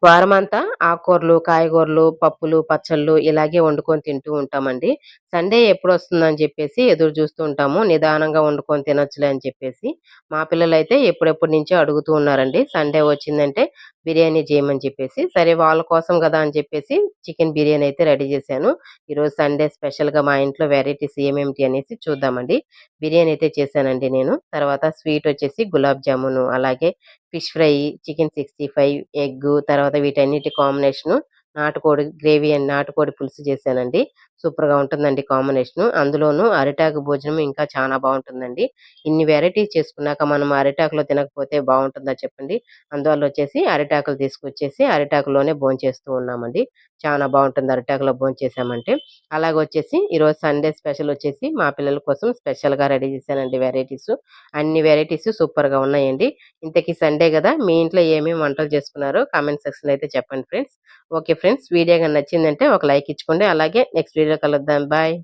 వారమంతా ఆకుకూరలు, కాయగూరలు, పప్పులు, పచ్చళ్ళు ఇలాగే వండుకొని తింటూ ఉంటామండి. సండే ఎప్పుడొస్తుందని చెప్పేసి ఎదురు జూస్తూ ఉంటాము. నిదానంగా వండుకొని తినొచ్చులే అని చెప్పేసి. మా పిల్లలైతే ఎప్పుడెప్పటి నుంచో అడుగుతూ ఉన్నారండి. సండే వచ్చిందంటే బిర్యానీ చేయమని చెప్పేసి. సరే వాళ్ళ కోసం గదా అని చెప్పేసి చికెన్ బిర్యానీ అయితే రెడీ జేశాను. ఈరోజు సండే స్పెషల్‌గా మా ఇంట్లో వెరైటీస్ ఏమేమిటి అనేసి చూద్దామండి. బిర్యానీ అయితే చేశానండి నేను. తర్వాత స్వీటొచ్చేసి గులాబ్ జామును, అలాగే ఫిష్ ఫ్రై, చికెన్ 65, ఎగ్గు తర్వాత వీటన్నిటి కాంబినేషను నాటుకోడి గ్రేవీ అండ్ నాటుకోడి పులుసు చేశానండి. సూపర్‌గా ఉంటుందండి కాంబినేషను. అందులోనూ అరిటాకు భోజనం ఇంకా చానా బావుంటుందండి. ఇన్ని వెరైటీస్ చేసుకున్నాక మనం అరిటాకులో తినకపోతే బావుంటుందా చెప్పండి? అందువల్లొచ్చేసి అరిటాకులు తీసుకొచ్చేసి అరిటాకులోనే భోంచేస్తూ ఉన్నామండి. చానా బావుంటుంది అరిటాకులో భోంచేసామంటే. అలాగొచ్చేసి ఈరోజు సండే స్పెషలొచ్చేసి మా పిల్లల కోసం స్పెషల్‌గా రెడీ చేశానండి వెరైటీసు. అన్ని వెరైటీసు సూపర్‌గా ఉన్నాయండి. ఇంతకీ సండే గదా! మీ ఇంట్లో ఏమేమి వంటలు చేసుకున్నారో కామెంట్ సెక్షన్‌లో అయితే చెప్పండి ఫ్రెండ్స్. Okay friends. వీడియో గాని నచ్చిందంటే ఒక లైక్ ఇచ్చుకోండి. అలాగే నెక్స్ట్ వీడియోలో కలుద్దాం. బాయ్.